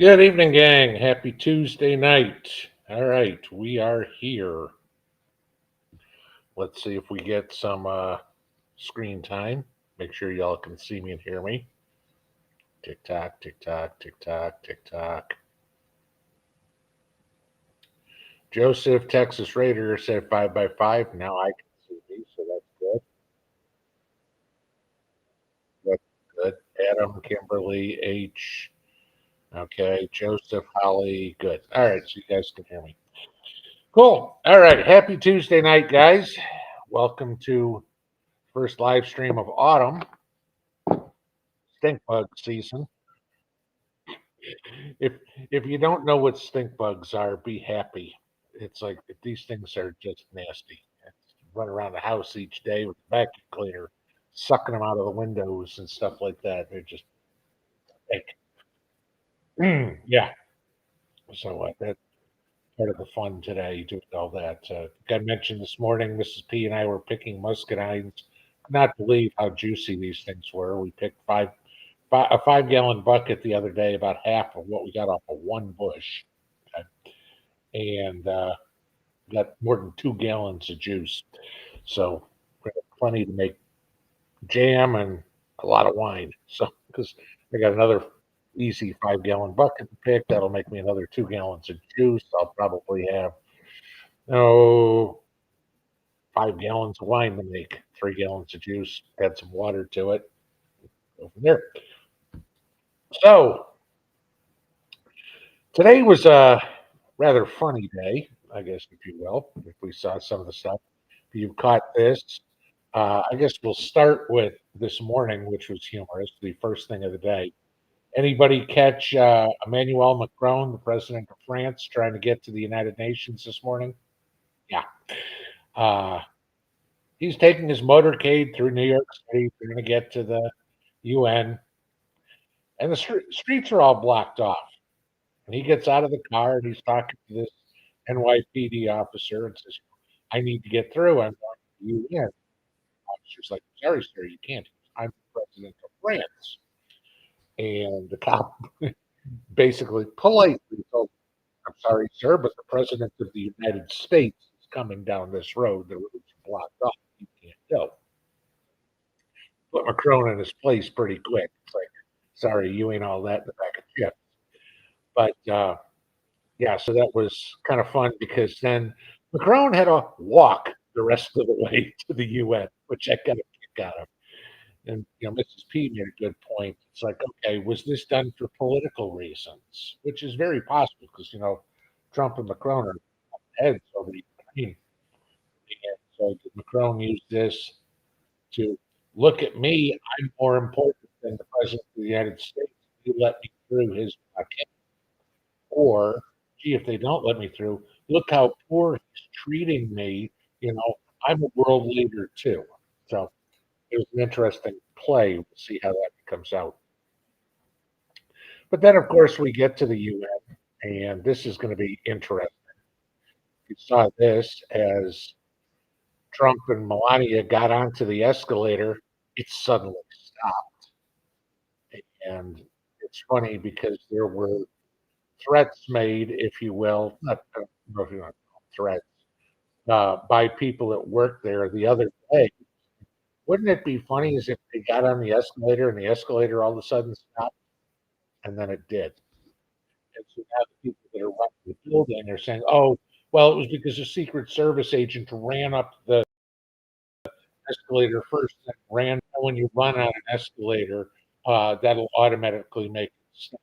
Good evening, gang. Happy Tuesday night. All right, we are here. Let's see if we get some screen time. Make sure y'all can see me and hear me. Tick tock, tick tock, tick tock, tick tock. Joseph, Texas Raider said 5x5. Now I can see me, so that's good. That's good. Adam, Kimberly, H. Okay, Joseph, Holly, good. All right, so you guys can hear me. Cool. All right, happy Tuesday night, guys. Welcome to first live stream of autumn, stink bug season. If if you don't know what stink bugs are, be happy. It's like these things are just nasty. Run around the house each day with a vacuum cleaner, sucking them out of the windows and stuff like that. They're just like, yeah. So that's part of the fun today, doing all that. Like I mentioned this morning, Mrs. P and I were picking muscadines. Not believe how juicy these things were. We picked a 5 gallon bucket the other day, about half of what we got off of one bush, okay, and got more than 2 gallons of juice. So we have plenty to make jam and a lot of wine. So because I got another easy 5 gallon bucket to pick, that'll make me another 2 gallons of juice. I'll probably have oh 5 gallons of wine to make, 3 gallons of juice, add some water to it, go from there. So today was a rather funny day, I guess, if you will, if we saw some of the stuff. If you caught this, I guess we'll start with this morning, which was humorous, the first thing of the day. Anybody catch Emmanuel Macron, the president of France, trying to get to the United Nations this morning? Yeah. Uh, he's taking his motorcade through New York City, trying to get to the UN, and the streets are all blocked off. And he gets out of the car and he's talking to this NYPD officer and says, I need to get through. I'm going to the UN. Officer's like, sorry, sir, you can't. I'm the president of France. And the cop basically politely told him, I'm sorry, sir, but the president of the United States is coming down this road. The road's blocked off. You can't go. Put Macron in his place pretty quick. It's like, sorry, you ain't all that in the back of chips. But yeah, so that was kind of fun because then Macron had to walk the rest of the way to the UN, which I got a kick out of. And Mrs. P made a good point. It's like, okay, was this done for political reasons? Which is very possible because Trump and Macron are heads over Ukraine. And so did Macron use this to look at me? I'm more important than the president of the United States. He let me through his account. Or, gee, if they don't let me through, look how poor he's treating me. I'm a world leader too. So it was an interesting play. We'll see how that comes out. But then, of course, we get to the UN, and this is going to be interesting. You saw this as Trump and Melania got onto the escalator, it suddenly stopped. And it's funny because there were threats made, if you will, not, I don't know if you want to call them threats, by people that work there the other day. Wouldn't it be funny as if they got on the escalator and the escalator all of a sudden stopped and then it did? And so now the people that are running the building are saying, oh, well, it was because a Secret Service agent ran up the escalator first and ran. When you run on an escalator, that'll automatically make it stop.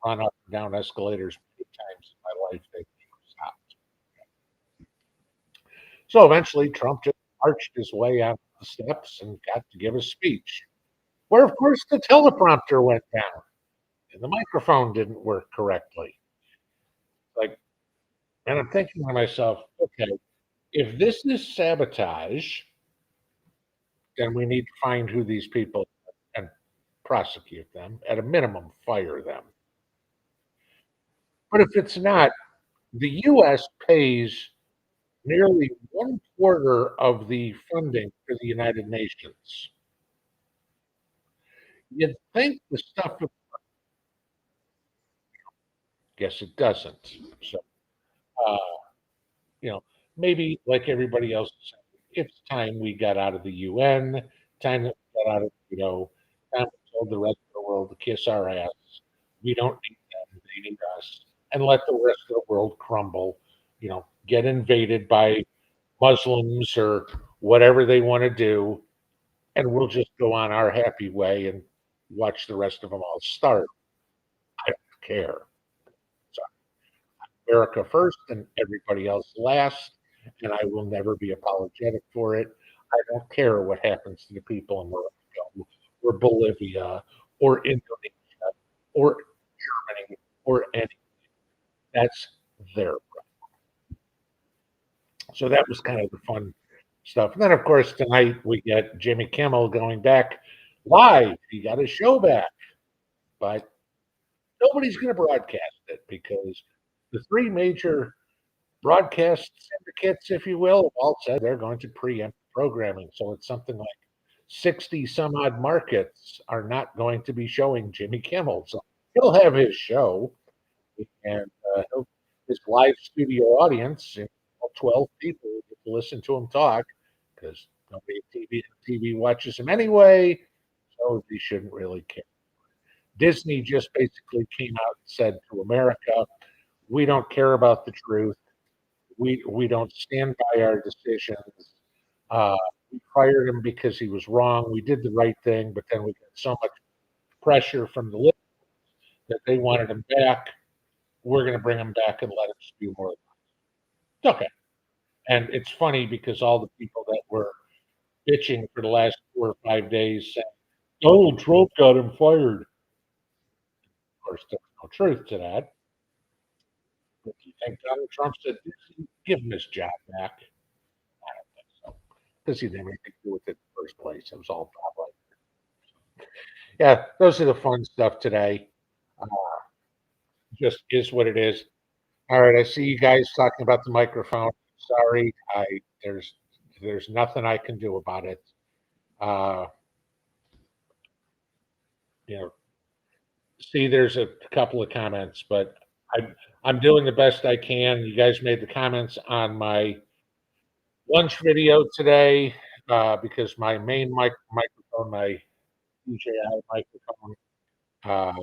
Run up and down escalators many times in my life. They stopped. So eventually, Trump just marched his way out the steps and got to give a speech, where, of course, the teleprompter went down and the microphone didn't work correctly. Like, and I'm thinking to myself, okay, if this is sabotage, then we need to find who these people and prosecute them. At a minimum, fire them. But if it's not, the U.S. pays nearly one quarter of the funding for the United Nations. You'd think the stuff guess it doesn't. So, uh, you know, maybe like everybody else, it's time we got out of the UN, time that we got out of, time we told the rest of the world to kiss our ass. We don't need them, they need us. And let the rest of the world crumble, get invaded by Muslims or whatever they want to do, and we'll just go on our happy way and watch the rest of them all starve. I don't care. So America first and everybody else last, and I will never be apologetic for it. I don't care what happens to the people in Morocco or Bolivia or Indonesia or Germany or any. That's their So that was kind of the fun stuff. And then, of course, tonight we get Jimmy Kimmel going back live. He got his show back, but nobody's going to broadcast it because the three major broadcast syndicates, if you will, have all said they're going to preempt programming. So it's something like 60 some odd markets are not going to be showing Jimmy Kimmel. So he'll have his show and his live studio audience, 12 people get to listen to him talk because nobody at TV watches him anyway. So they shouldn't really care. Disney just basically came out and said to America, we don't care about the truth. We don't stand by our decisions. We fired him because he was wrong. We did the right thing, but then we got so much pressure from the listeners that they wanted him back. We're going to bring him back and let him spew more. Okay. And it's funny because all the people that were bitching for the last 4 or 5 days saying Donald Trump got him fired. Of course, there's no truth to that. But do you think Donald Trump said, give him his job back? I don't think so. Because he didn't have anything to do with it in the first place. It was all public. Yeah, those are the fun stuff today. Uh, just is what it is. All right, I see you guys talking about the microphone. Sorry, there's nothing I can do about it. Uh, you know, see, there's a couple of comments, but I'm doing the best I can. You guys made the comments on my lunch video today because my main microphone, my DJI microphone, uh,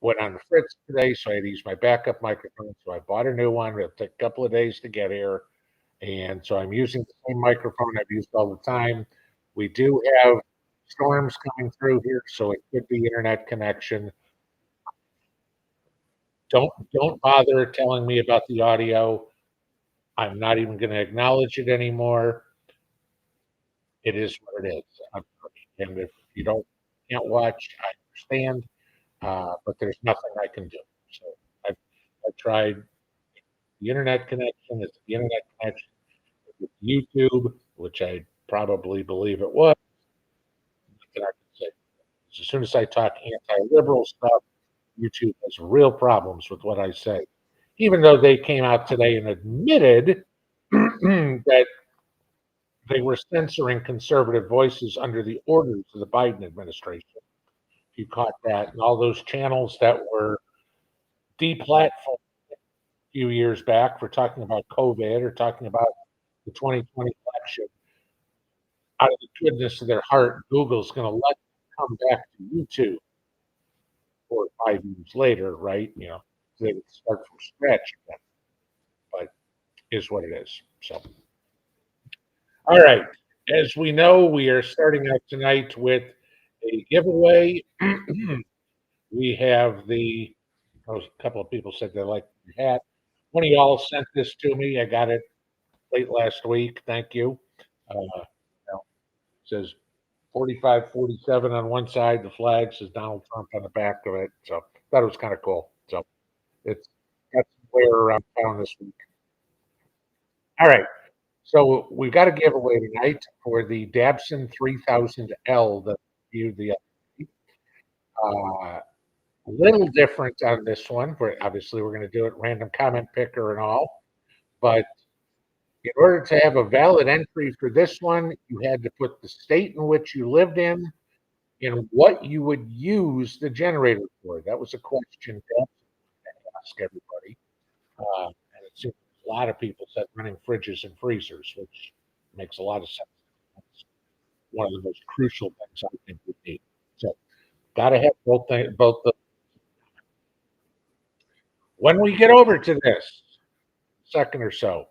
went on the fritz today, so I had to use my backup microphone. So I bought a new one. It'll take a couple of days to get here. And so I'm using the same microphone I've used all the time. We do have storms coming through here, so it could be internet connection. Don't bother telling me about the audio. I'm not even going to acknowledge it anymore. It is what it is. And if you can't watch, I understand. But there's nothing I can do. So I've tried the internet connection. It's the internet connection with YouTube, which I probably believe it was. Nothing I can say. As soon as I talk anti-liberal stuff, YouTube has real problems with what I say. Even though they came out today and admitted that they were censoring conservative voices under the orders of the Biden administration. If you caught that, and all those channels that were deplatformed a few years back for talking about COVID or talking about the 2020 election, out of the goodness of their heart, Google's going to let them come back to YouTube 4 or 5 years later, right? So they would start from scratch again. But is what it is. So, all right. As we know, we are starting out tonight with a giveaway. We have a couple of people said they liked the hat. One of y'all sent this to me. I got it late last week. Thank you. It says 4547 on one side. The flag says Donald Trump on the back of it. So that was kind of cool. So that's where I'm found this week. All right. So we've got a giveaway tonight for the Dabson 3000L that we viewed the other day. A little different on this one. Obviously, we're going to do it random comment picker and all. But in order to have a valid entry for this one, you had to put the state in which you lived in and what you would use the generator for. That was a question. ask everybody. And it seems a lot of people said running fridges and freezers, which makes a lot of sense. That's one of the most crucial things I think we need. So, got to have both things, both the. When we get over to this second or so,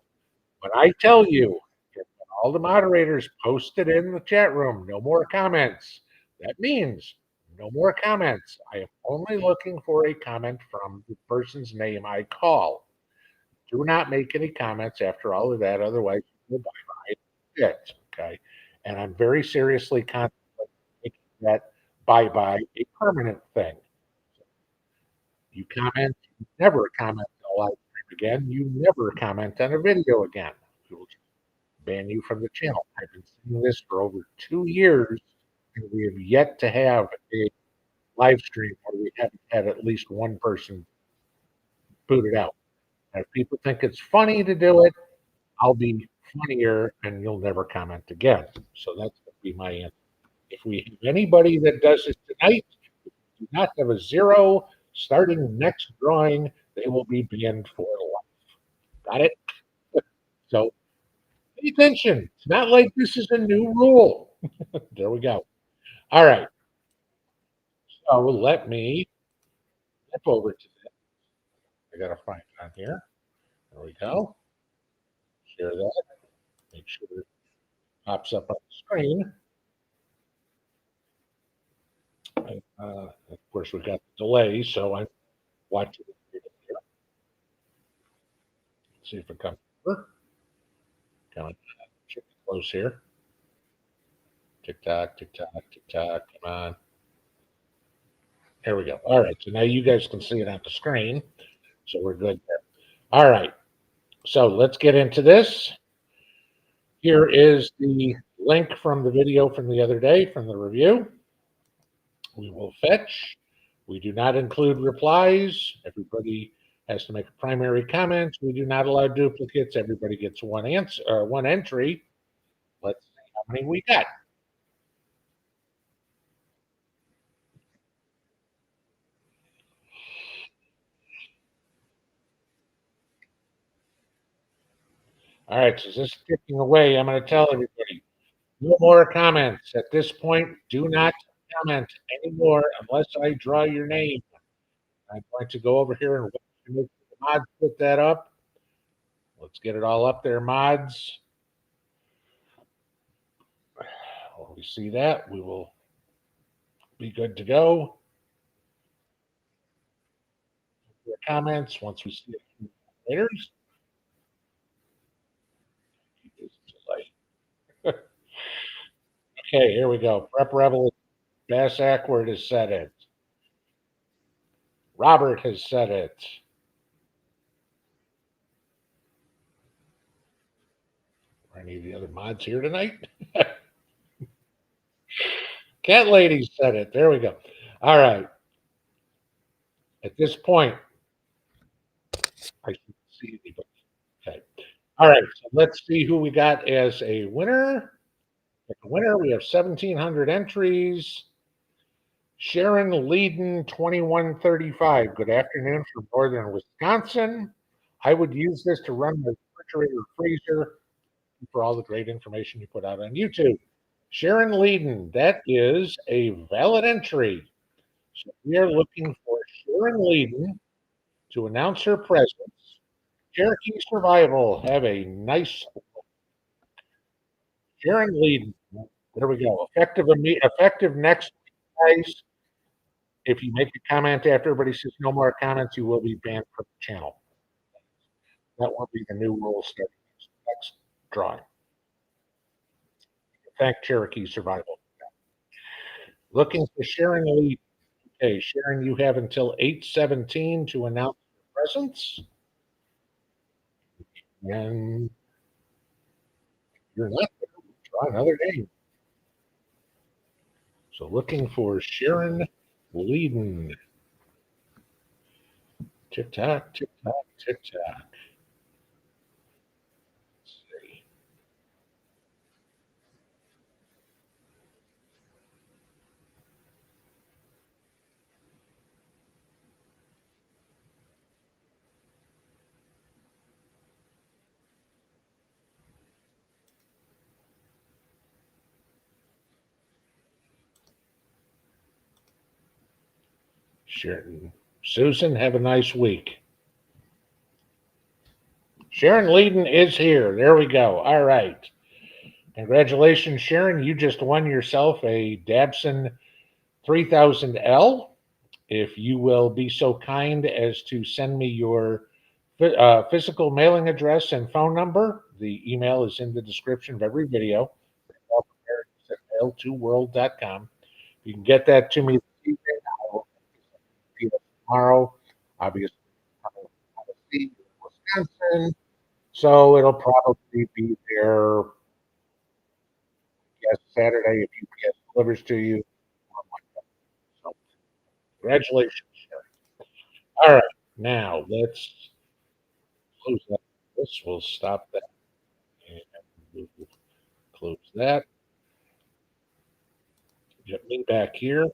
when I tell you, if all the moderators posted in the chat room, no more comments, that means no more comments. I am only looking for a comment from the person's name I call. Do not make any comments after all of that, otherwise you will bye-bye it. Okay. And I'm very seriously contemplating making that bye-bye a permanent thing. You comment, you never comment on a live stream again, you never comment on a video again. We will ban you from the channel. I've been saying this for over 2 years, and we have yet to have a live stream where we haven't had at least one person booted out. And if people think it's funny to do it, I'll be funnier and you'll never comment again. So that's going to be my answer. If we have anybody that does it tonight, if we do not have a zero starting next drawing, they will be banned for life. Got it? So pay attention. It's not like this is a new rule. There we go. All right. So let me flip over to this. I got to find it on here. There we go. Share that. Make sure it pops up on the screen. Of course, we've got the delay, so I'm watching it here. See if it comes over. Coming close here. Tick tock, tick tock, tick tock. Come on. There we go. All right. So now you guys can see it on the screen. So we're good there. All right. So let's get into this. Here is the link from the video from the other day from the review. We will fetch. We do not include replies. Everybody has to make a primary comment. We do not allow duplicates. Everybody gets one answer, one entry. Let's see how many we got. All right, so this is ticking away. I'm going to tell everybody no more comments. At this point, do not comment anymore unless I draw your name. I'm going to go over here and make the mods put that up. Let's get it all up there, mods. When we see that, we will be good to go. Your comments once we see it later. Okay, here we go. Prep Rebel, Bass Ackward has said it. Robert has said it. Are any of the other mods here tonight? Cat Lady said it. There we go. All right. At this point, I can see anybody. Okay. All right. So let's see who we got as a winner. As a winner, we have 1,700 entries. Sharon Leeden, 2135. Good afternoon from northern Wisconsin. I would use this to run my refrigerator freezer for all the great information you put out on YouTube. Sharon Leeden, that is a valid entry. So we are looking for Sharon Leeden to announce her presence. Cherokee Survival, have a nice Sharon Leeden. There we go. Effective next week, guys. If you make a comment after everybody says no more comments, you will be banned from the channel. That will be the new rule starting next drawing. Thank Cherokee Survival. Looking for Sharon Lee. Okay, Sharon, you have until 8/17 to announce your presence. And you're not there. We'll try another name. So looking for Sharon Leeden. Tick tock, tick tock, tick tock. Let's see. Susan, have a nice week. Sharon Leeden is here. There we go. All right. Congratulations, Sharon. You just won yourself a Dabson 3000L. If you will be so kind as to send me your physical mailing address and phone number, the email is in the description of every video. Mail2world.com. You can get that to me this evening. I will see it tomorrow. Obviously, I'm in Wisconsin, so it'll probably be there. Yes, Saturday if UPS delivers to you. So, congratulations, Sharon. All right, now let's close that. This will stop that, and we'll close that. Get me back here.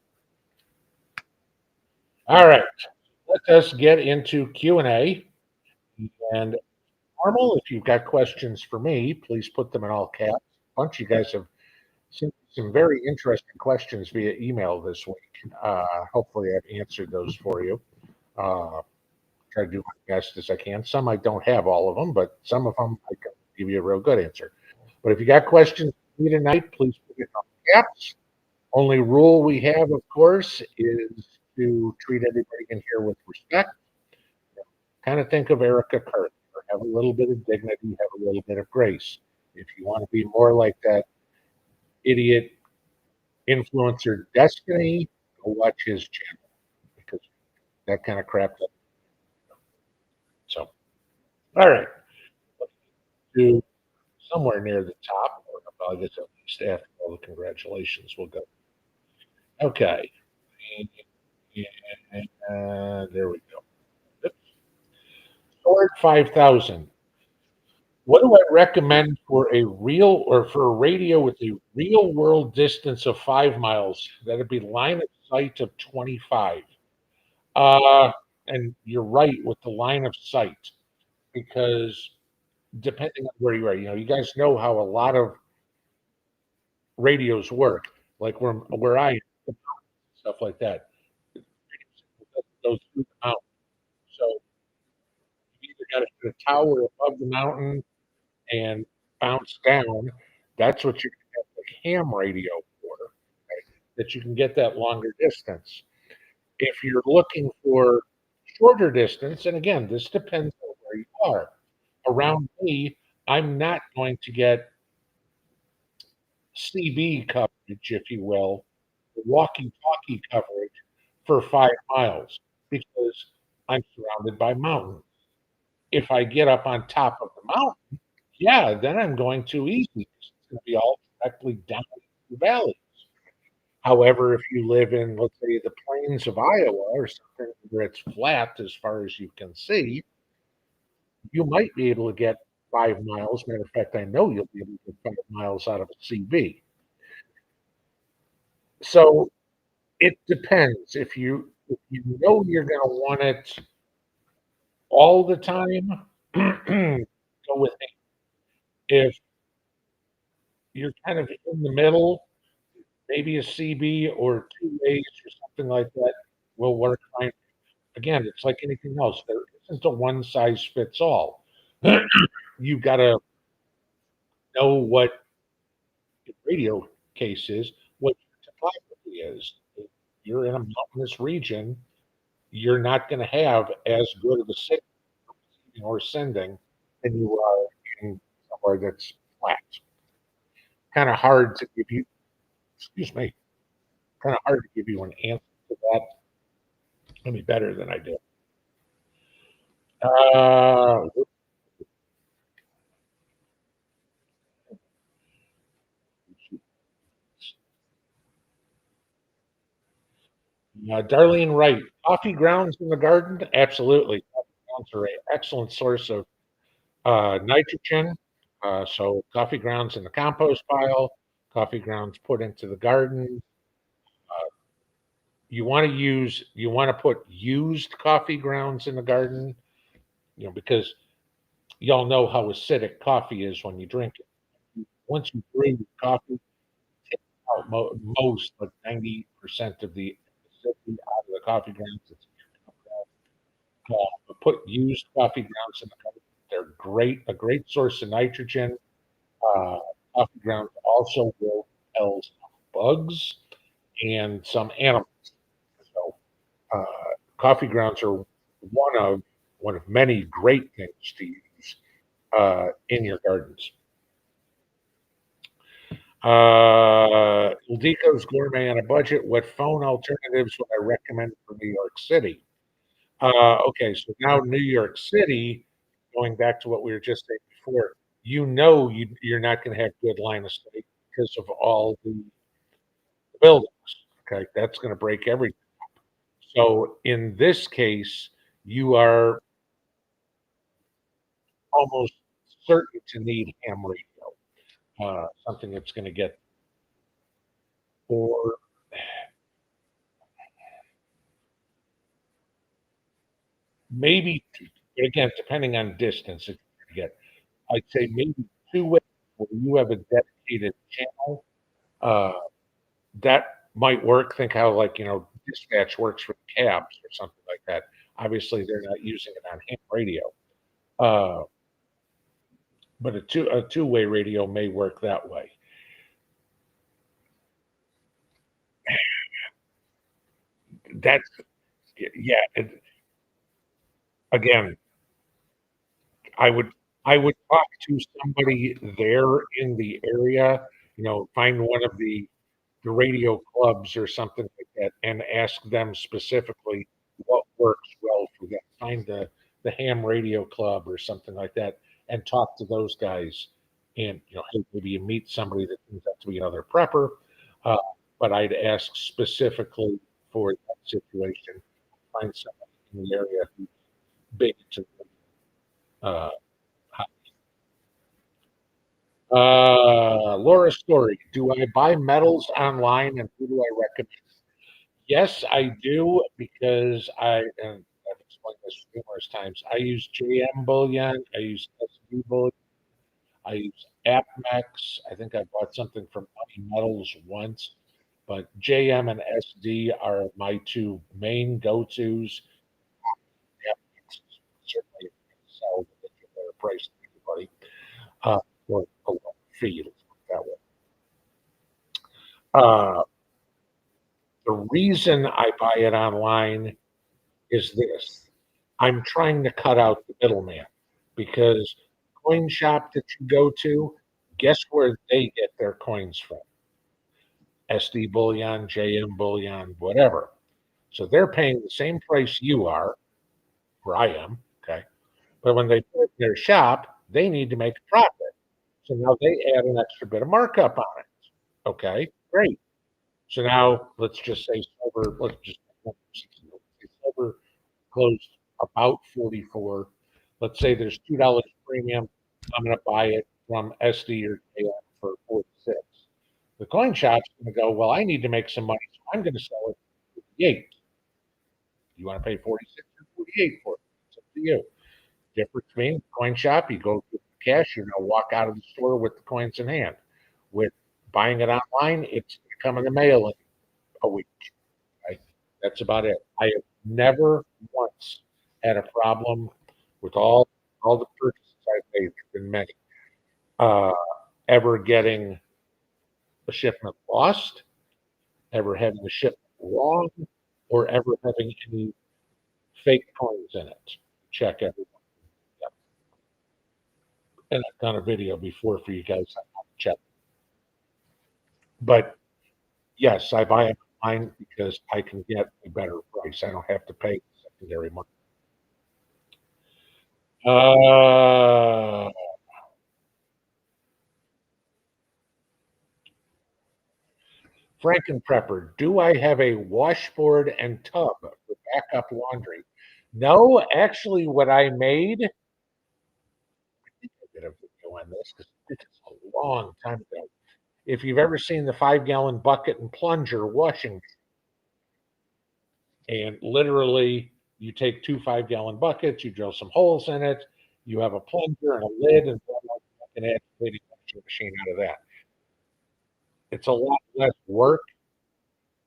All right, let us get into Q&A. And normal, if you've got questions for me, please put them in all caps. A bunch of you guys have sent some very interesting questions via email this week. Hopefully, I've answered those for you. Try to do my best as I can. Some I don't have all of them, but some of them I can give you a real good answer. But if you got questions for me tonight, please put it in all caps. Only rule we have, of course, is to treat everybody in here with respect. Kind of think of Erica Curry. Have a little bit of dignity, have a little bit of grace. If you want to be more like that idiot influencer Destiny, go watch his channel because that kind of crap. So, all right, to somewhere near the top, or I guess at least after all the congratulations, we'll go. Okay, and, there we go. Sword 5000. What do I recommend for a real or for a radio with a real world distance of 5 miles? That'd be line of sight of 25. And you're right with the line of sight because depending on where you are, you guys know how a lot of radios work, like where I am, stuff like that. It goes through the mountain. So you either got to hit a tower above the mountain and bounce down. That's what you're going to have the ham radio for, right? That you can get that longer distance. If you're looking for shorter distance, and again, this depends on where you are. Around me, I'm not going to get CB coverage, if you will, walkie-talkie coverage for 5 miles because I'm surrounded by mountains. If I get up on top of the mountain, yeah, then I'm going too easy. It's going to be all directly down the valleys. However, if you live in, let's say, the plains of Iowa or something where it's flat as far as you can see, you might be able to get 5 miles. Matter of fact, I know you'll be able to get 5 miles out of a CB. So it depends. If you know you're going to want it all the time, go with it. If you're kind of in the middle, maybe a CB or 2 ways or something like that will work fine. Again, it's like anything else. There isn't a one size fits all. You've got to know what the radio case is, what your topography is. If you're in a mountainous region, you're not going to have as good of a signal or sending than you are in somewhere that's flat. Kind of hard to give you, excuse me, kind of hard to give you an answer to that any better than I did. Uh, Darlene Wright, coffee grounds in the garden? Absolutely. Coffee grounds are an excellent source of nitrogen. So coffee grounds in the compost pile, coffee grounds put into the garden. You want to put used coffee grounds in the garden, because y'all know how acidic coffee is when you drink it. Once you brew your coffee, take out most, like 90% of the acidity out of the coffee grounds. It's, put used coffee grounds in the cupboard. They're great, a great source of nitrogen. Uh, Coffee grounds also will repel some bugs and some animals. So uh, coffee grounds are one of many great things to use in your gardens. Ildico's Gourmet on a Budget. What phone alternatives would I recommend for New York City? Okay, so now New York City, going back to what we were just saying before, you're not going to have good line of sight because of all the buildings. Okay, that's going to break everything. So in this case, you are almost certain to need ham radio, something that's going to get, or maybe, but again, depending on distance, it's going to get, I'd say maybe two ways where you have a dedicated channel. Uh, that might work. Think how, like, dispatch works with cabs or something like that. Obviously, they're not using it on ham radio. Uh, but a two-way radio may work that way. That's yeah. Again, I would I would talk to somebody there in the area. Find one of the radio clubs or something like that, and ask them specifically what works well for them. Find the ham radio club or something like that, and talk to those guys. And hey, maybe you meet somebody that turns out to be another prepper. Uh, but I'd ask specifically for that situation. Find somebody in the area who's big into uh, Laura Story. Do I buy metals online, and who do I recommend? Yes, I do, because and I've explained this numerous times. I use JM bullion. I use SD bullion. I use AppMex. I think I bought something from Money Metals once, but JM and SD are my two main go-tos. AppMex is certainly sell at a better price than anybody, or a lower fee. Let's put it that way. Uh, the reason I buy it online is this: I'm trying to cut out the middleman, because coin shop that you go to, guess where they get their coins from? SD bullion, JM bullion, whatever. So they're paying the same price you are, where I am, okay? But when they put it in their shop, they need to make a profit. So now they add an extra bit of markup on it. Okay, great. So now let's just say silver, let's just say silver closed about 44. Let's say there's $2 premium. I'm going to buy it from SD or JM for 46. The coin shop's going to go, well, I need to make some money, so I'm going to sell it for 58. You want to pay 46 or 48 for it? It's up to you. Difference being, coin shop, you go to the cash, you're going to walk out of the store with the coins in hand. With buying it online, it's going to come in the mail in a week. Right? That's about it. I have never once had a problem with all the purchases I've made. There've been many. Uh, Ever getting a shipment lost, ever having a shipment wrong, or ever having any fake coins in it. Check everyone. Yep. And I've done a video before for you guys on how to check. But yes, I buy it online because I can get a better price. I don't have to pay secondary money. Uh, Franken Prepper, do I have a washboard and tub for backup laundry? No, actually, what I made, I think I did a video on this because it's a long time ago. If you've ever seen the 5-gallon bucket and plunger washing, and literally you take two 5-gallon buckets, you drill some holes in it, you have a plunger and a lid, and an agitating washing machine out of that. It's a lot less work.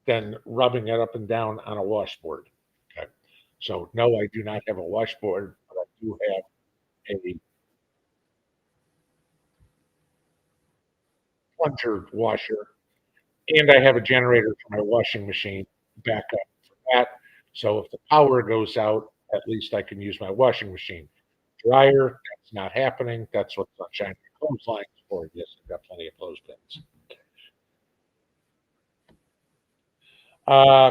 than rubbing it up and down on a washboard. Okay. So no, I do not have a washboard, but I do have a plunger washer, and I have a generator for my washing machine backup for that. So if the power goes out, at least I can use my washing machine. Dryer, that's not happening. That's what sunshine clotheslines for. Yes, I've got plenty of clothespins.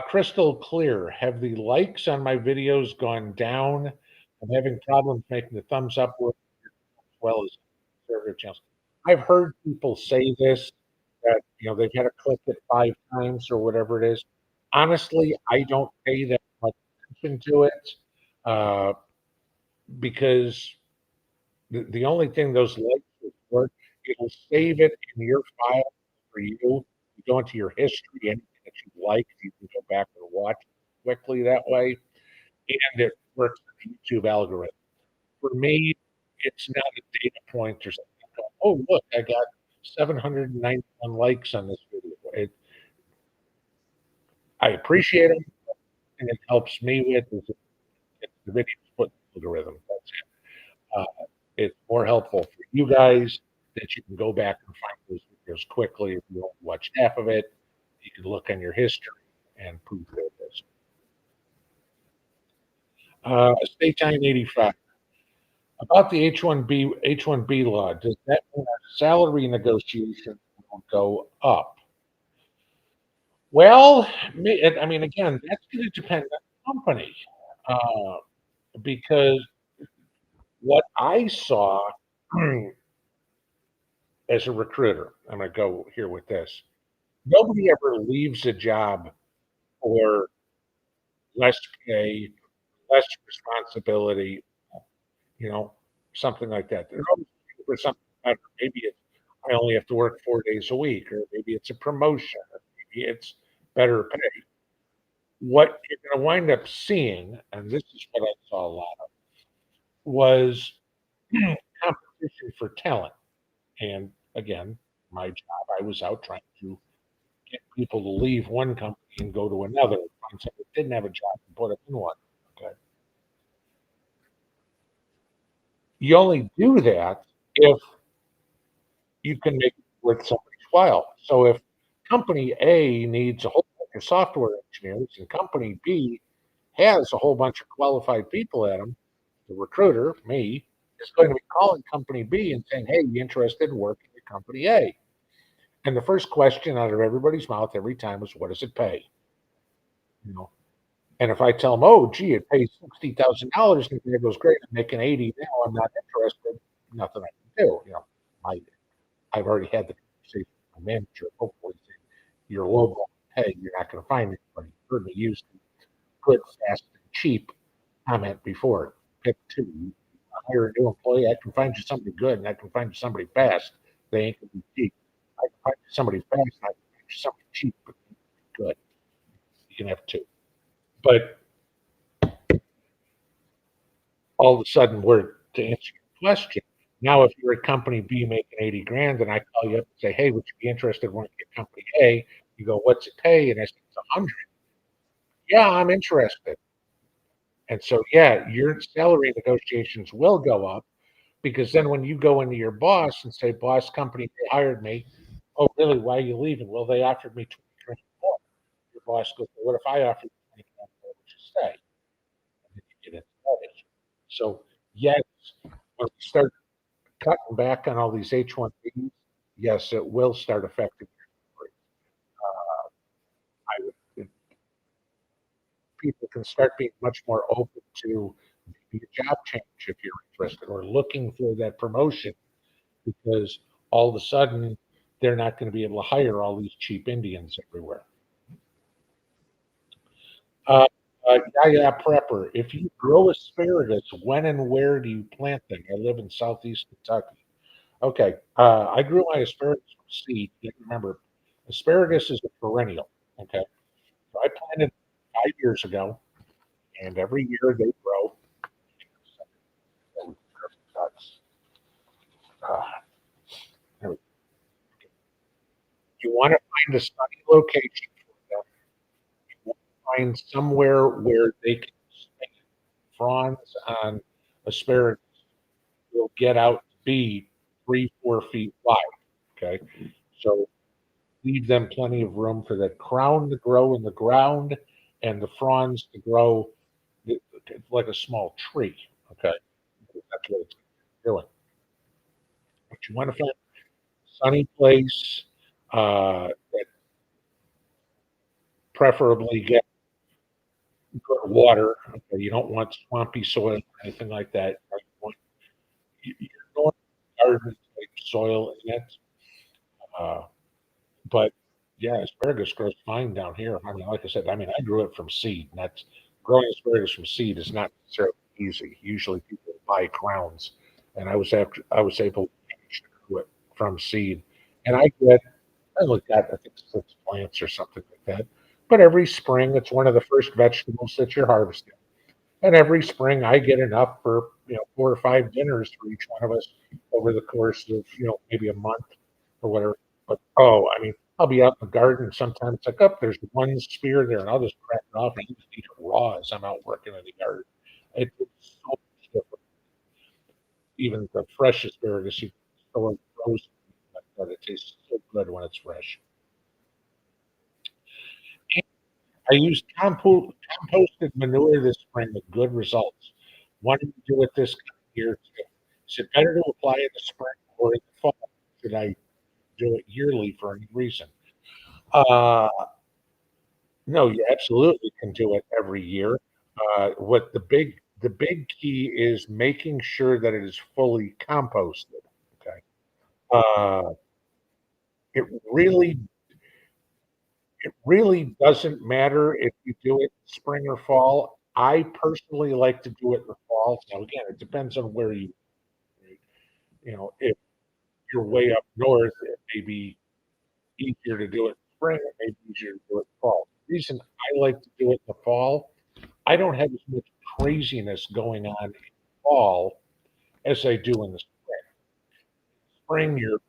Crystal clear. Have the likes on my videos gone down? I'm having problems making the thumbs up work as well as conservative channels. I've heard people say this that they've had to click it 5 times or whatever it is. Honestly, I don't pay that much attention to it uh, because the only thing those likes are for, it'll save it in your file for you. You go into your history, anything that you like, you can go back and watch quickly that way, and it works with the YouTube algorithm. For me, it's not a data point or something. Oh, look, I got 791 likes on this video. I appreciate them, and it helps me with is if the video's put in the algorithm. That's it. It's more helpful for you guys that you can go back and find those videos quickly. If you don't watch half of it, you can look in your history and prove that it is. Estate Time 85. About the H1B law, does that mean our salary negotiations will go up? Well, I mean, again, that's going to depend on the company uh, because what I saw as a recruiter, I'm going to go here with this. Nobody ever leaves a job for less pay, less responsibility, you know, something like that. They're always looking for something better. Maybe it's I only have to work 4 days a week, or maybe it's a promotion, or maybe it's better pay. What you're going to wind up seeing, and this is what I saw a lot of, was competition for talent. And again, my job, I was out trying to get people to leave one company and go to another, find somebody that didn't have a job and put them in one. Okay. You only do that if you can make it worth somebody's while. So if company A needs a whole bunch of software engineers and company B has a whole bunch of qualified people at them, the recruiter, me, is going to be calling company B and saying, "Hey, you interested in working at company A?" And the first question out of everybody's mouth every time is, "What does it pay?" You know, and if I tell them, "Oh, gee, it pays $60,000," and it goes, "Great, I'm making 80 now. I'm not interested." Nothing I can do. I I've already had the conversation with my manager. Hopefully, saying, "You're low pay. You're not going to find anybody." You've heard me use the good, fast, and cheap comment before. Pick two. You hire a new employee. I can find you somebody good, and I can find you somebody fast. They ain't going to be cheap. I can find you somebody fast, and I can find you somebody cheap, but good. You can have two. But all of a sudden, to answer your question. Now, if you're at company B making 80 grand, and I call you up and say, "Hey, would you be interested in working at company A?" You go, "What's it pay?" And I say, "It's 100." Yeah, I'm interested. And so, yeah, your salary negotiations will go up because then when you go into your boss and say, "Boss, company, they hired me." "Oh, really? Why are you leaving?" "Well, they offered me 20 grand more." Your boss goes, "Well, what if I offered you 20 grand more? Would you stay?" And then you get into that issue. So, yes, when we start cutting back on all these H-1Bs, yes, it will start affecting your salary. I would People can start being much more open to maybe a job change if you're interested or looking for that promotion because all of a sudden they're not going to be able to hire all these cheap Indians everywhere. Uh, yeah, prepper. If you grow asparagus, when and where do you plant them? I live in southeast Kentucky. Okay, I grew my asparagus from seed. You remember, asparagus is a perennial. Okay, so I planted 5 years ago, and every year they grow. Uh, you want to find a sunny location for them. find somewhere where they can stand. Fronds on asparagus will get out to be 3, 4 feet wide. Okay. So leave them plenty of room for the crown to grow in the ground and the fronds to grow like a small tree. Okay. That's what it's doing. But you want to find a sunny place, that preferably get good water. Okay. You don't want swampy soil or anything like that. You're going garden type soil in it. Uh, But yeah, asparagus grows fine down here. I mean, like I said, I mean, I grew it from seed, and that's growing asparagus from seed is not necessarily easy. Usually people buy crowns, and I was able to grow it from seed. And I looked at, I think 6 plants or something like that. But every spring, it's one of the first vegetables that you're harvesting. And every spring I get enough for, 4 or 5 dinners for each one of us over the course of, maybe a month or whatever. But oh, I mean, I'll be out in the garden and sometimes it's like, oh, there's one spear there, and I'll just crack it off and just eat it raw as I'm out working in the yard. It's so much different. Even the fresh asparagus, you can throw it frozen, but it tastes so good when it's fresh. I used composted manure this spring with good results. Wanted to do it this year too. Is it better to apply in the spring or in the fall? Should I do it yearly for any reason? Uh, no, you absolutely can do it every year. What the big key is making sure that it is fully composted. Okay. Uh, it really It really doesn't matter if you do it spring or fall. I personally like to do it in the fall. Now, again, it depends on where if you're way up north, it may be easier to do it in spring, it may be easier to do it in fall. The reason I like to do it in the fall, I don't have as much craziness going on in fall as I do in the spring. Spring, you're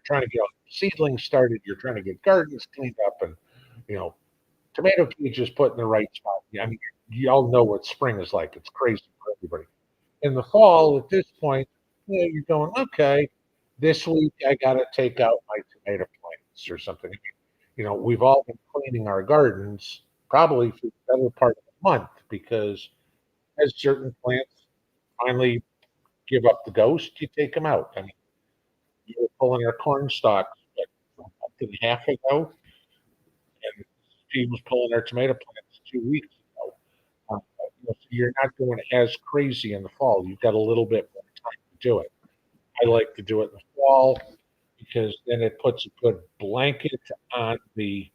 trying to get seedlings started, you're trying to get gardens cleaned up, and you know tomato cages put in the right spot. Yeah, I mean, y'all know what spring is like. It's crazy for everybody. In the fall, at this point, you're going, okay, this week I got to take out my tomato plants or something. We've all been cleaning our gardens probably for the better part of the month because as certain plants finally give up the ghost, you take them out. I mean, you were pulling our corn stalks a month and a half ago, and she was pulling our tomato plants 2 weeks ago. So you're not going as crazy in the fall. You've got a little bit more time to do it. I like to do it in the fall because then it puts a good blanket on the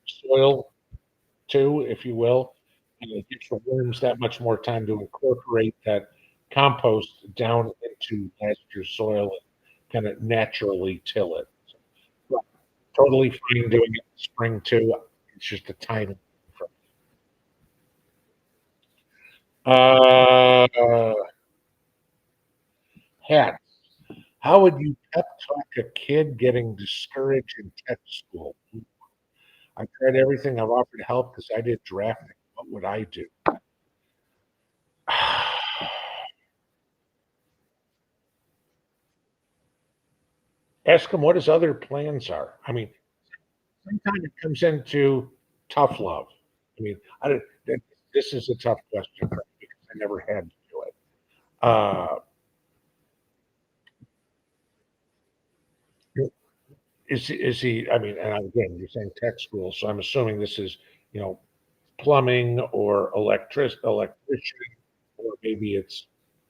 soil too, if you will, and it gives the worms that much more time to incorporate that compost down into last year's soil and kind of naturally till it. So, totally fine doing it in spring too. It's just a timing. Uh, Hats. How would you pep talk a kid getting discouraged in tech school? I tried everything. I've offered help because I did drafting. What would I do? Ask him what his other plans are. I mean, sometimes it comes into tough love. I mean, I don't, this is a tough question for me because I never had to do it. Uh, is he? I mean, and again, you're saying tech school, so I'm assuming this is you know plumbing or electrician, or maybe it's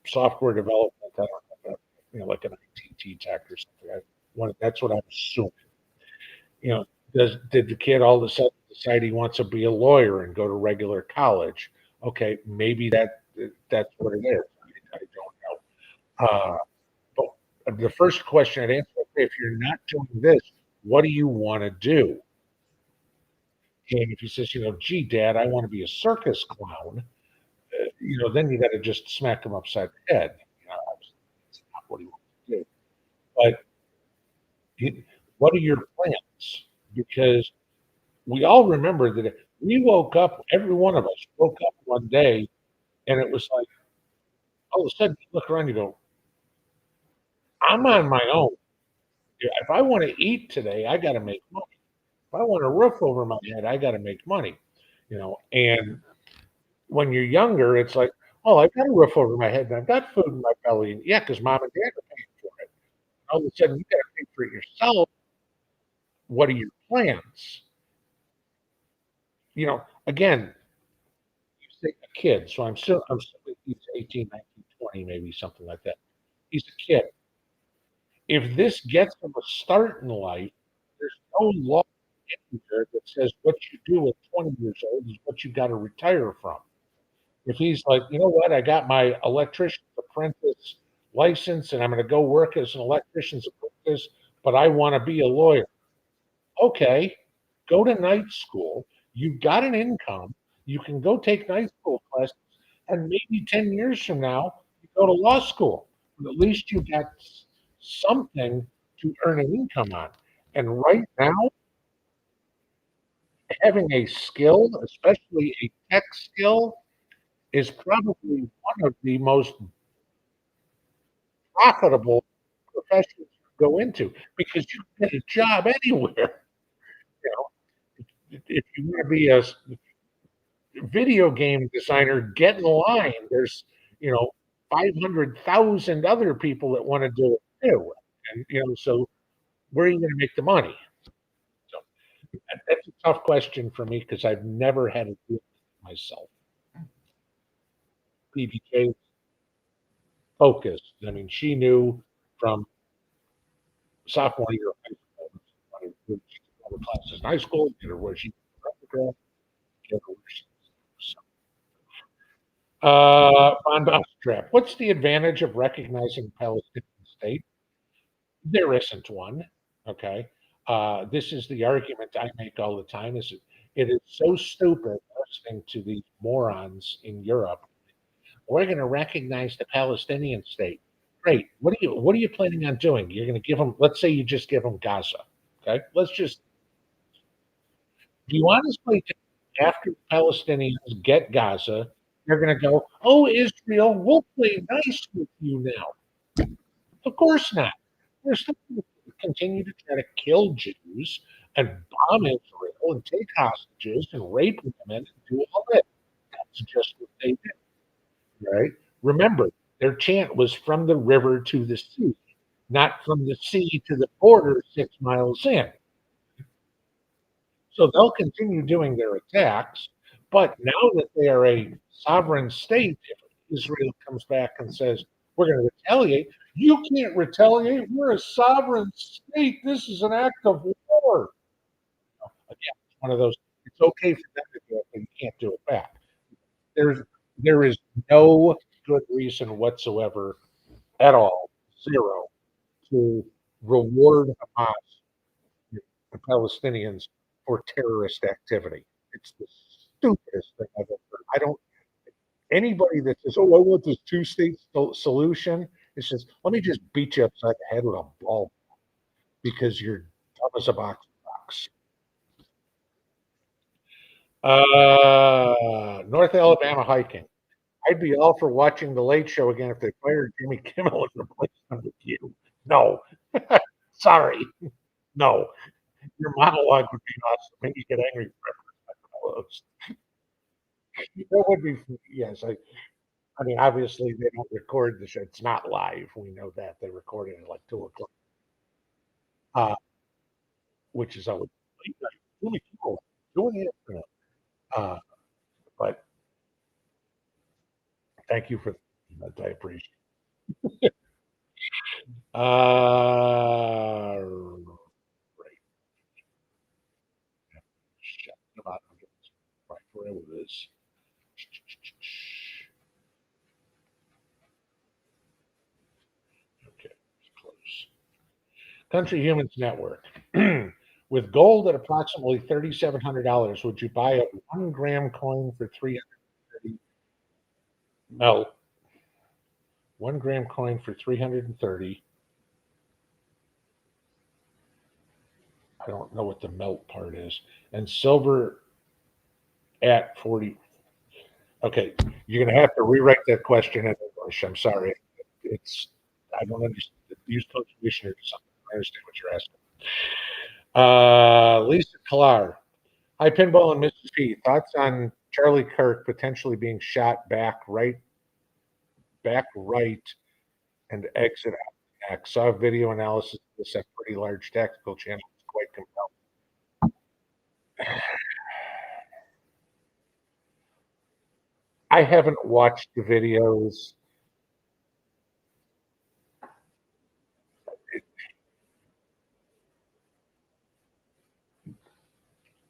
software development. I don't know, like an ITT tech or something. That's what I'm assuming. You know, did the kid all of a sudden decide he wants to be a lawyer and go to regular college? Okay, maybe that's what it is. I don't know. But the first question I'd answer, okay, if you're not doing this, what do you want to do? And if he says, gee, Dad, I want to be a circus clown, then you got to just smack him upside the head. That's not what he wants to do. But what are your plans? Because we all remember that we woke up, every one of us woke up one day, and it was like all of a sudden you look around, you go, I'm on my own. If I want to eat today, I got to make money. If I want a roof over my head, I got to make money. And when you're younger, it's like, oh, I've got a roof over my head and I've got food in my belly. Yeah, because mom and dad are paying for it. All of a sudden, you got to pay for it yourself. What are your plans? Again, you say a kid. So I'm still he's 18, 19, 20, maybe something like that. He's a kid. If this gets him a start in life, there's no law in there that says what you do at 20 years old is what you got to retire from. If he's like, you know what, I got my electrician's apprentice license and I'm going to go work as an electrician's apprentice, but I want to be a lawyer. Okay, go to night school. You've got an income. You can go take night school classes, and maybe 10 years from now, you go to law school. But at least you got something to earn an income on. And right now, having a skill, especially a tech skill, is probably one of the most profitable professions to go into because you can get a job anywhere. You if you want to be a video game designer, get in line. There's, you know, 500,000 other people that want to do it too. And, so where are you going to make the money? So that's a tough question for me because I've never had to do it myself. PBK focused. I mean, she knew from sophomore year of high school, wanted to go to classes in high school, get her where she was, get her where she was. On Mousetrap, what's the advantage of recognizing Palestinian state? There isn't one. Okay. This is the argument I make all the time. It is so stupid listening to these morons in Europe. We're going to recognize the Palestinian state. Great. What are you planning on doing? You're going to give them. Let's say you just give them Gaza. Okay. Let's just. Do you honestly think after the Palestinians get Gaza, they're going to go, "Oh, Israel, we'll play nice with you now." Of course not. They're still going to continue to try to kill Jews and bomb Israel and take hostages and rape women and do all that. That's just what they did, right? Remember, their chant was from the river to the sea, not from the sea to the border 6 miles in. So they'll continue doing their attacks. But now that they are a sovereign state, if Israel comes back and says, we're going to retaliate, you can't retaliate. We're a sovereign state. This is an act of war. Again, it's one of those, it's okay for them to do it, but you can't do it back. There's, there is no good reason whatsoever at all, zero, to reward Hamas, the Palestinians, for terrorist activity. It's the stupidest thing I've ever heard. I don't. Anybody that says, "Oh, I want this two-state solution," it's just let me just beat you upside the head with a ball because you're dumb as a box. North Alabama hiking. I'd be all for watching the Late Show again if they fired Jimmy Kimmel and replaced him with you. No, sorry, no. Your monologue would be awesome. Maybe you get angry forever. That would be yes. I mean, obviously they don't record the show. It's not live. We know that they record it at like 2 o'clock, uh, which is always late night. Really cool doing it. Uh, but thank you for that. I appreciate. Right. Shut about right wherever it is. Okay, it's close. Country Humans Network. With gold at approximately $3,700, would you buy a 1 gram coin for 330? No, 1 gram coin for 330. I don't know what the melt part is. And silver at 40. Okay, you're gonna have to rewrite that question in English. I'm sorry. It's I don't understand. Use punctuation or something. I understand what you're asking. Lisa Klar. Hi, Pinball and Mrs. P. Thoughts on Charlie Kirk potentially being shot back right, and exit out the neck. Saw a video analysis of this at pretty large tactical channel. It's quite compelling. I haven't watched the videos.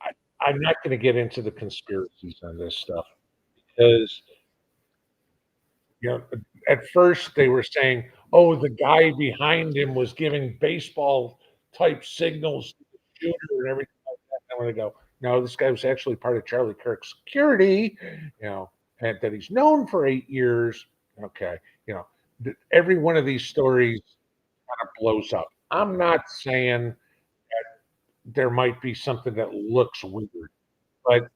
I, I'm not going to get into the conspiracies on this stuff because you know, at first they were saying, "Oh, the guy behind him was giving baseball type signals to the shooter and everything like that." And I'm going to go, "No, this guy was actually part of Charlie Kirk's security, you know, and that he's known for 8 years." Okay, you know, every one of these stories kind of blows up. I'm not saying there might be something that looks weird, but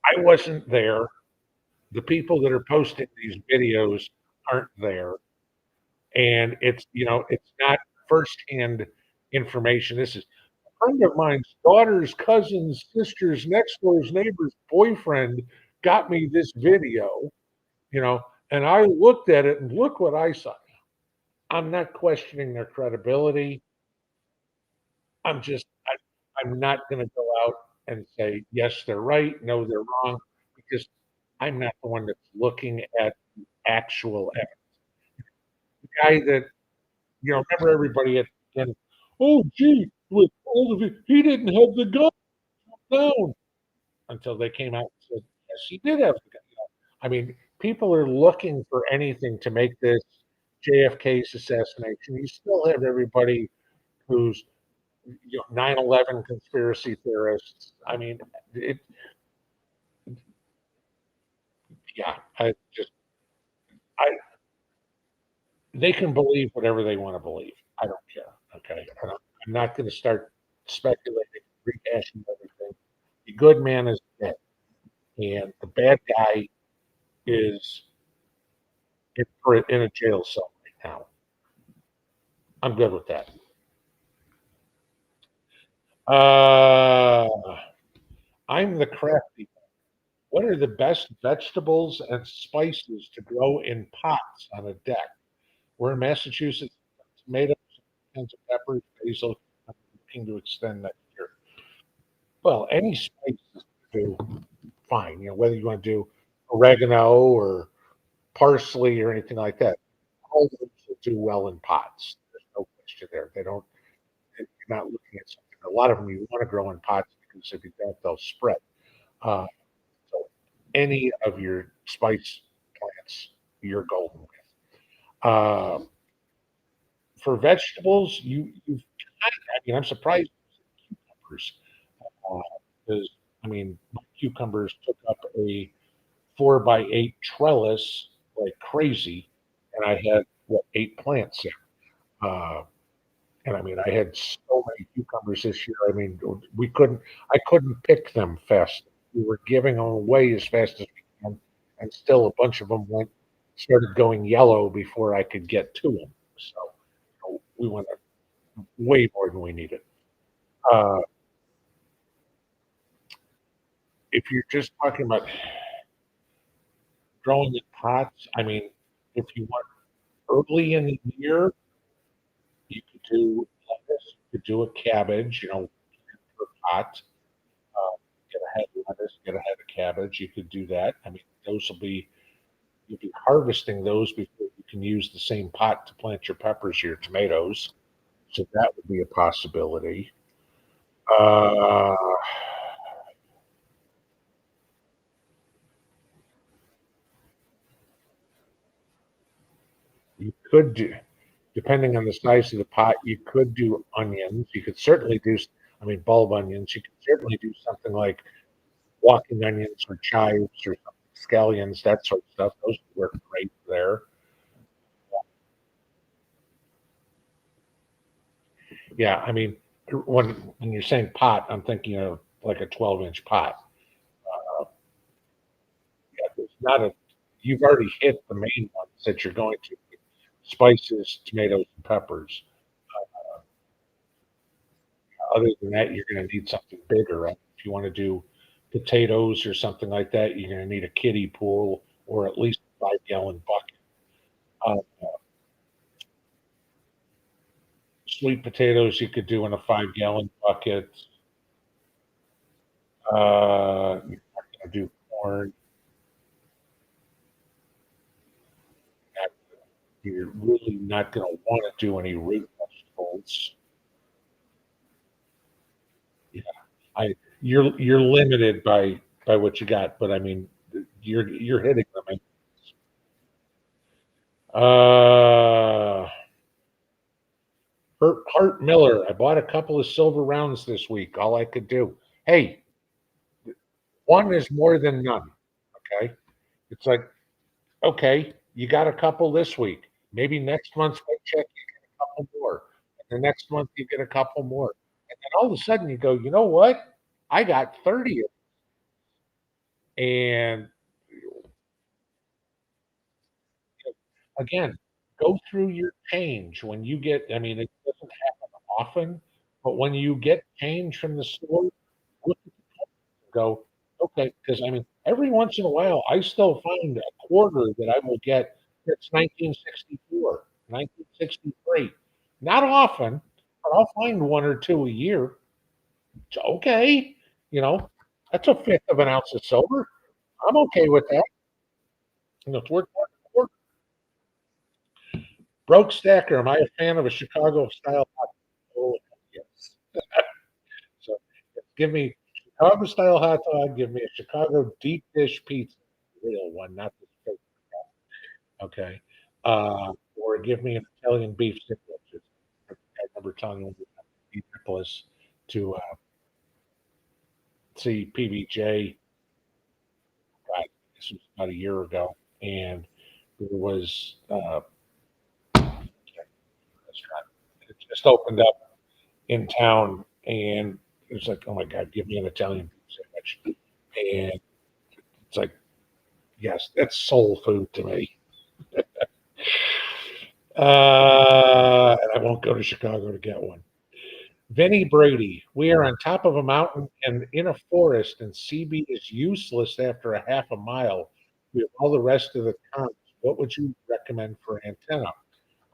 I wasn't there. The people that are posting these videos aren't there. And it's it's not firsthand information. This is a friend of mine's daughter's cousin's sister's next door's neighbor's boyfriend got me this video, you know, and I looked at it and look what I saw. I'm not questioning their credibility. I'm not going to go out and say yes they're right, no they're wrong, because I'm not the one that's looking at the actual guy that remember everybody at the end, "Oh, gee, with all of it, he didn't have the gun down," until they came out and said, "Yes, he did have the gun." I mean, people are looking for anything to make this JFK's assassination. You still have everybody who's 9/11 conspiracy theorists. I mean, it yeah, I they can believe whatever they wanna believe. I don't care, okay? I'm not gonna start speculating, rehashing everything. The good man is dead, and the bad guy is in a jail cell right now. I'm good with that. Uh, I'm the crafty. What are the best vegetables and spices to grow in pots on a deck? We're in Massachusetts. Tomatoes, cans of peppers, basil. I'm looking to extend that year. Well, any spices do fine. Whether you want to do oregano or parsley or anything like that. All those will do well in pots. There's no question there. They don't. You're not looking at something. A lot of them you want to grow in pots because if you don't, they'll spread. Uh, so any of your spice plants, you're golden with. Uh, for vegetables, I mean, I'm surprised cucumbers because I mean, my cucumbers took up a 4x8 trellis like crazy, and I had what 8 plants there. And I mean, I had so many cucumbers this year. I mean, I couldn't pick them fast. We were giving them away as fast as we can, and still a bunch of them started going yellow before I could get to them. So we went way more than we needed. Uh, if you're just talking about growing in pots, I mean, if you want early in the year, you could do lettuce, you could do a cabbage, per pot. Get a head of lettuce, get a head of cabbage. You could do that. I mean, you'll be harvesting those before you can use the same pot to plant your peppers, your tomatoes. So that would be a possibility. Uh, you could do, depending on the size of the pot, you could do onions. You could certainly do, I mean, bulb onions. You could certainly do something like walking onions or chives or scallions, that sort of stuff. Those would work great there. Yeah, I mean, when you're saying pot, I'm thinking of like a 12-inch pot. Yeah, there's not a you've already hit the main ones that you're going to, spices, tomatoes, and peppers. Other than that, you're gonna need something bigger. If you wanna do potatoes or something like that, you're gonna need a kiddie pool or at least a 5-gallon bucket. Uh, Sweet potatoes, you could do in a 5-gallon bucket. You're not gonna do corn. You're really not gonna wanna do any root vegetables. Yeah, I you're limited by what you got, but I mean, you're hitting them. Uh, Hart Miller. I bought a couple of silver rounds this week. All I could do. Hey, one is more than none. Okay, it's like okay, you got a couple this week. Maybe next month's paycheck you get a couple more, and the next month you get a couple more, and then all of a sudden you go, you know what? I got 30, and again, go through your change when you get I mean, it doesn't happen often, but when you get change from the store, look at and go, okay, because I mean, every once in a while, I still find a quarter that I will get that's 1964, 1963. Not often, but I'll find one or two a year. It's okay, you know, that's a fifth of an ounce of silver. I'm okay with that. And it's worth more. Broke Stacker, am I a fan of a Chicago style hot dog? Oh, yes. So give me Chicago style hot dog, give me a Chicago deep dish pizza, real one, not the fake. Okay. Or give me an Italian beef sandwich. I remember telling you when we went to Indianapolis to see PBJ. God, this was about a year ago, and there was restaurant. It just opened up in town, and it was like, oh my God, give me an Italian beef sandwich. And it's like, yes, that's soul food to me. And I won't go to Chicago to get one. Vinny Brady, we are on top of a mountain and in a forest, and CB is useless after a half a mile. We have all the rest of the cons. What would you recommend for antenna?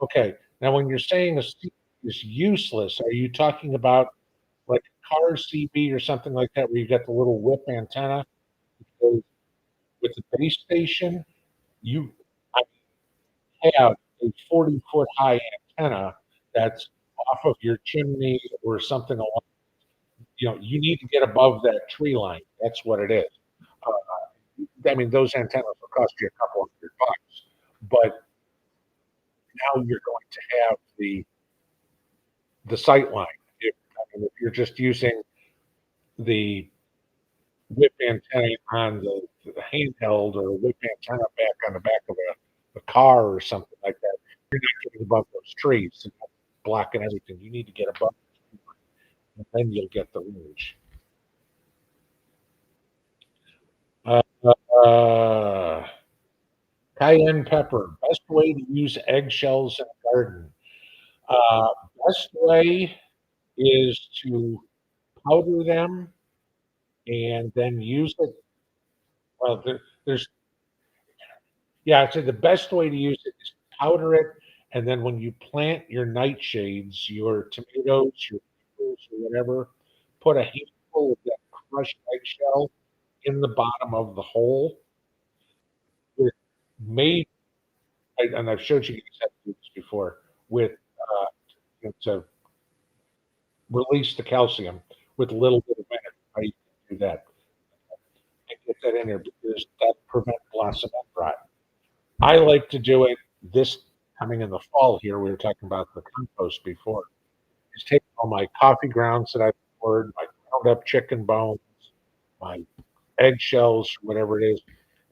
Okay, now when you're saying a CB is useless, are you talking about like a car CB or something like that, where you got the little whip antenna? Because with the base station, you have a 40-foot high antenna that's off of your chimney or something along, you need to get above that tree line. That's what it is. I mean, those antennas will cost you a couple $100, but now you're going to have the sight line. If you're just using the whip antenna on the handheld or whip antenna back on the back of a car or something like that, you're not getting above those trees and that's blocking everything. You need to get above, and then you'll get the range. Uh, uh, Cayenne pepper. Best way to use eggshells in a garden. Uh, Best way is to powder them and then use it. Well, there's yeah. I'd say the best way to use it is powder it, and then when you plant your nightshades, your tomatoes, your pickles, or whatever, put a handful of that crushed eggshell in the bottom of the hole. With made, and I've showed you guys how to do this before with to release the calcium with a little bit of vinegar. How you can do that and get that in there because that prevents blossom end rot. I like to do it this coming in the fall here. We were talking about the compost before. Is take all my coffee grounds that I've poured, my ground up chicken bones, my eggshells, whatever it is,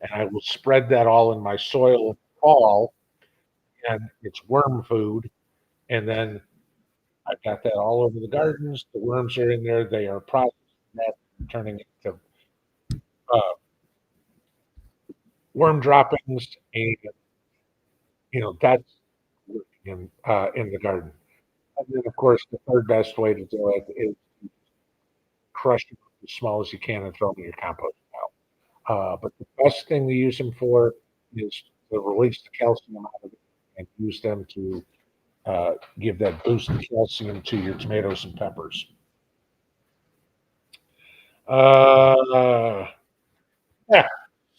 and I will spread that all in my soil in the fall, and it's worm food. And then I've got that all over the gardens. The worms are in there. They are processing that, turning it into uh, worm droppings, and that's working in the garden. And then, of course, the third best way to do it is crush them as small as you can and throw them in your compost pile. But the best thing to use them for is to release the calcium out of it and use them to give that boost of calcium to your tomatoes and peppers. Uh, yeah.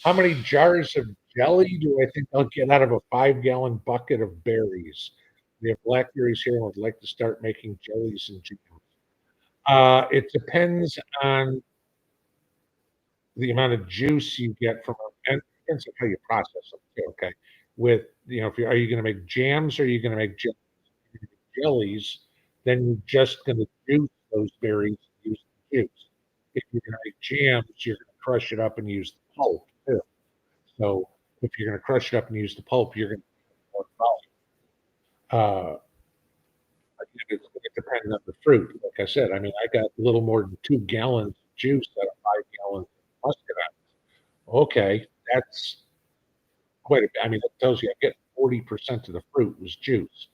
How many jars of jelly do I think I'll get out of a 5-gallon bucket of berries? We have blackberries here and would like to start making jellies and jams. It depends on the amount of juice you get from them, and it depends on how you process them too, okay? With, if you are you gonna make jams or are you gonna make jellies, then you're just gonna juice those berries and use the juice. If you're gonna make jams, you're gonna crush it up and use the pulp too. So if you're gonna crush it up and use the pulp, you're gonna get more volume. Again, it depends on the fruit. Like I said, I mean, I got a little more than 2 gallons of juice out of 5 gallons of muscadine. Okay, that's quite a bit. I mean, it tells you I get 40% of the fruit was juice.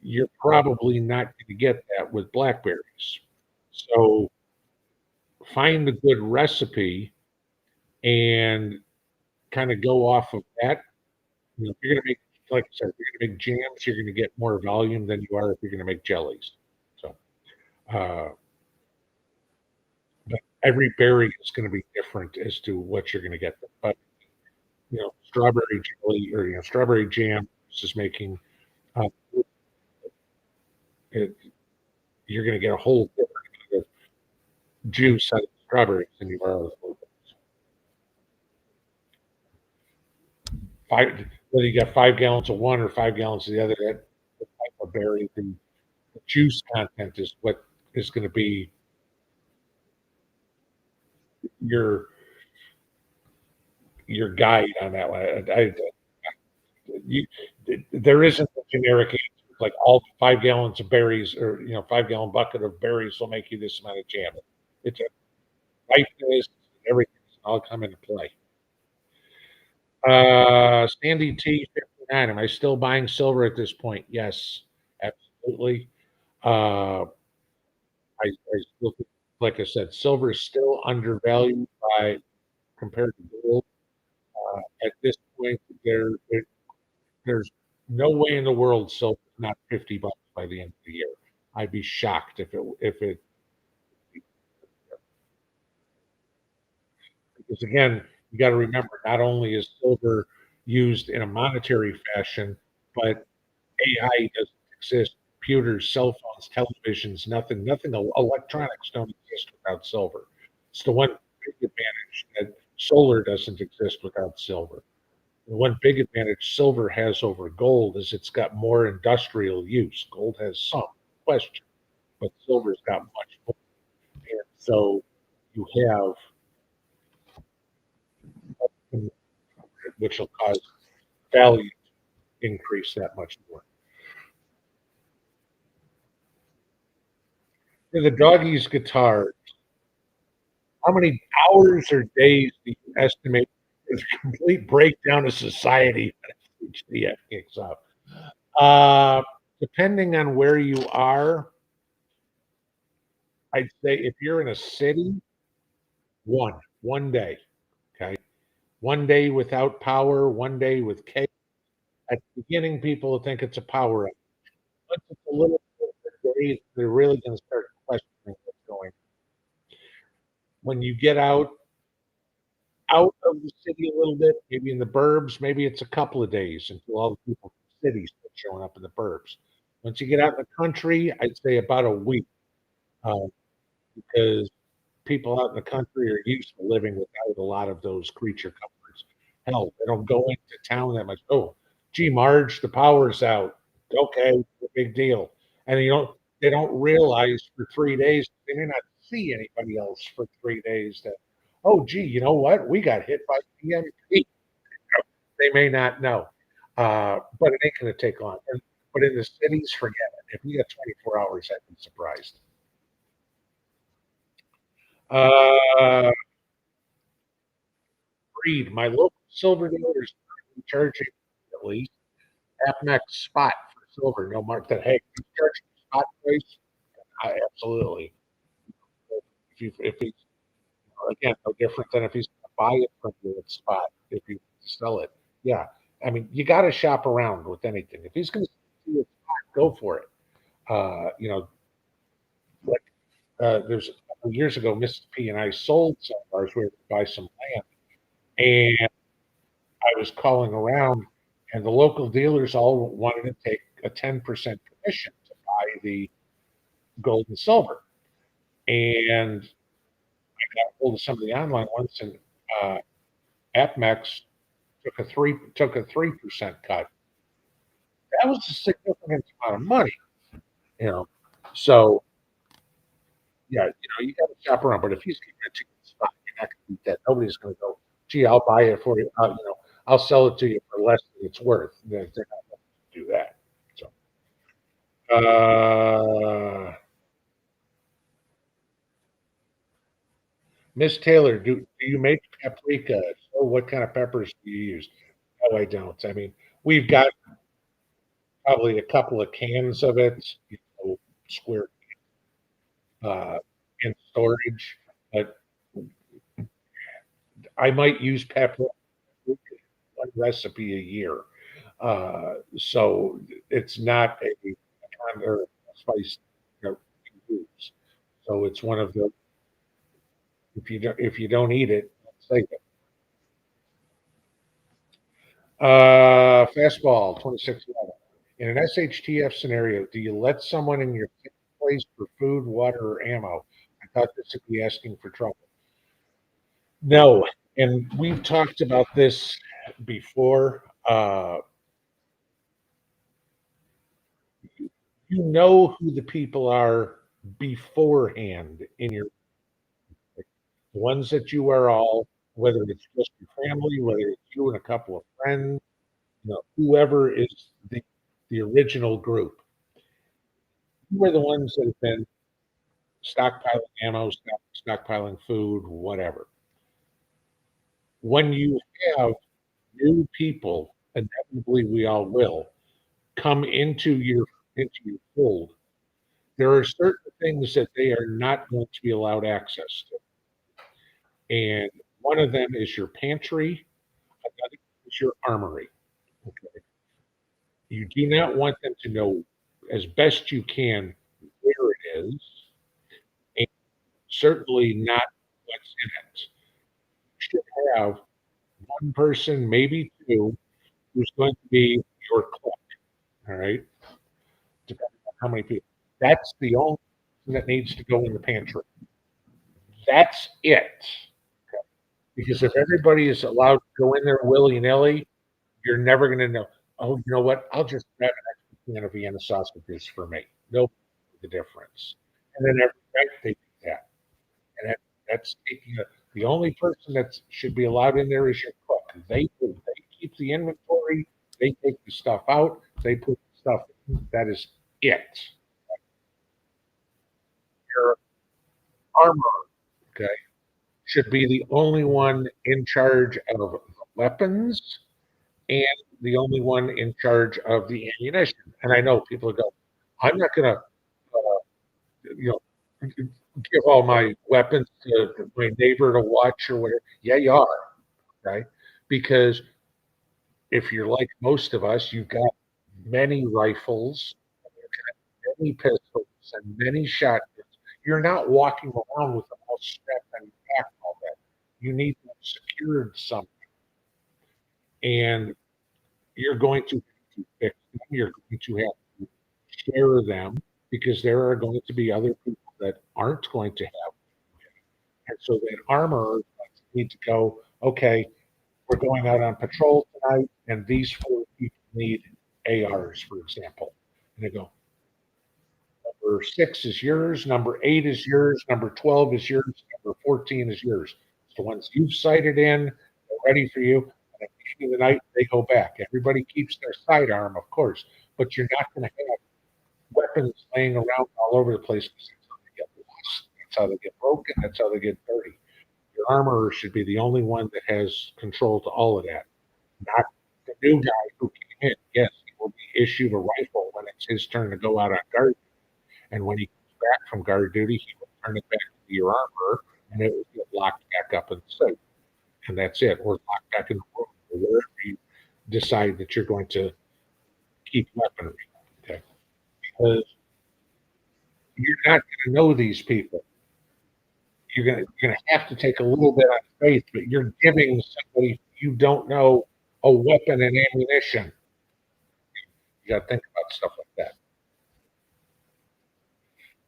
You're probably not going to get that with blackberries. So find a good recipe and kind of go off of that. If you're going to make, like I said, if you're going to make jams, you're going to get more volume than you are if you're going to make jellies. So, uh, but every berry is going to be different as to what you're going to get. But strawberry jelly or strawberry jam versus making uh, it, you're going to get a whole different kind of juice out of strawberries than you are out of blueberries. Whether you got 5 gallons of one or 5 gallons of the other, that the type of berry, the juice content is what is going to be your guide on that one. You, there isn't a generic answer. Like all 5 gallons of berries, or 5-gallon bucket of berries will make you this amount of jam. It's a ripeness and everything all come into play. Sandy T 59. Am I still buying silver at this point? Yes, absolutely. I still think, like I said, silver is still undervalued by compared to gold. At this point, there's no way in the world silver is not $50 by the end of the year. I'd be shocked if it because again, you got to remember not only is silver used in a monetary fashion, but AI doesn't exist. Computers, cell phones, televisions, nothing. Electronics don't exist without silver. It's the one big advantage that solar doesn't exist without silver. The one big advantage silver has over gold is it's got more industrial use. Gold has some question, but silver's got much more. And so you have, which will cause value to increase that much more. For the doggy's guitar, how many hours or days do you estimate for the complete breakdown of society when HDF kicks up? Depending on where you are, I'd say if you're in a city, one day, okay? One day without power, one day with chaos. At the beginning, people will think it's a power up. Once it's a little bit of days, they're really going to start questioning what's going on. When you get out of the city a little bit, maybe in the burbs, maybe it's a couple of days until all the people from cities start showing up in the burbs. Once you get out in the country, I'd say about a week, uh, because people out in the country are used to living without a lot of those creature comforts. Hell, they don't go into town that much. Oh, gee, Marge, the power's out. Okay, big deal. And they don't realize for 3 days they may not see anybody else for 3 days. That oh, gee, you know what? We got hit by EMP. They may not know, but it ain't going to take long. But in the cities, forget it. If you got 24 hours, I'd be surprised. Uh, Agreed. My local silver dealer is charging at least half max spot for silver. No mark that. Hey, he's charging spot price. Absolutely. If he's again no different than if he's going to buy it from you at spot. If you sell it, yeah. I mean, you got to shop around with anything. If he's going to sell you a spot, go for it. You know, like there's a couple years ago, Mrs. P and I sold some of ours. We were to buy some land, and I was calling around, and the local dealers all wanted to take a 10% commission to buy the gold and silver. And I got hold of some of the online ones, and uh, AppMex took a 3% cut. That was a significant amount of money, you know. So yeah, you got to shop around. But if he's giving it to you in spot, you're not going to beat that. Nobody's going to go, gee, I'll buy it for you. I'll sell it to you for less than it's worth. They're not going to do that. So, uh, Miss Taylor, do you make paprika? So what kind of peppers do you use? No, I don't. I mean, we've got probably a couple of cans of it, square uh, in storage, but I might use pepper one recipe a year. So it's not a kind of spice use. So it's one of the if you don't eat it, save it. Fastball 2611. In an SHTF scenario, do you let someone in your place for food, water, or ammo? I thought this would be asking for trouble. No, and we've talked about this before. You know who the people are beforehand in your ones that you are all, whether it's just your family, whether it's you and a couple of friends, whoever is the original group. Who are the ones that have been stockpiling ammo, stockpiling food, whatever. When you have new people, inevitably we all will come into your fold. There are certain things that they are not going to be allowed access to, and one of them is your pantry. Another is your armory. Okay, you do not want them to know as best you can where it is, and certainly not what's in it. You should have one person, maybe two, who's going to be your cook. All right, depending on how many people. That's the only thing that needs to go in the pantry. That's it. Okay? Because if everybody is allowed to go in there willy nilly, you're never going to know. Oh, you know what? I'll just grab an extra can of Vienna sausages for me. Nope, the difference. And then every night they do that, and that's the only person that should be allowed in there is your cook. They keep the inventory. They take the stuff out. They put the stuff in. That is it. Your armor, okay, should be the only one in charge of the weapons and the only one in charge of the ammunition. And I know people go, I'm not going to, you know, give all my weapons to my neighbor to watch or whatever. Yeah, you are, right? Because if you're like most of us, you've got many rifles, many pistols, and many shotguns. You're not walking around with them all strapped on your back all that. You need them secured somehow. And you're going to have to fix them. You're going to have to share them because there are going to be other people that aren't going to have. And so that armor need to go, okay, we're going out on patrol tonight, and these four people need ARs, for example. And they go, number 6 is yours, number 8 is yours, number 12 is yours, number 14 is yours. So once you've sighted in, they're ready for you. And at the end of the night, they go back. Everybody keeps their sidearm, of course, but you're not going to have weapons laying around all over the place because that's how they get lost. That's how they get broken. That's how they get dirty. Your armorer should be the only one that has control to all of that, not the new guy who came in. Yes, he will be issued a rifle when it's his turn to go out on guard, and when he comes back from guard duty, he will turn it back to your armorer, and it will get locked back up in the safe, and that's it. Or locked back in the room, or wherever you decide that you're going to keep weaponry. Okay, because you're not going to know these people. You're gonna have to take a little bit on faith, but you're giving somebody you don't know a weapon and ammunition. You got to think about stuff like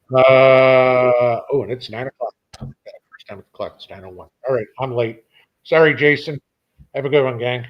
that. Oh, and it's 9 o'clock. First time at the clock. It's 9:01. All right, I'm late. Sorry, Jason. Have a good one, gang.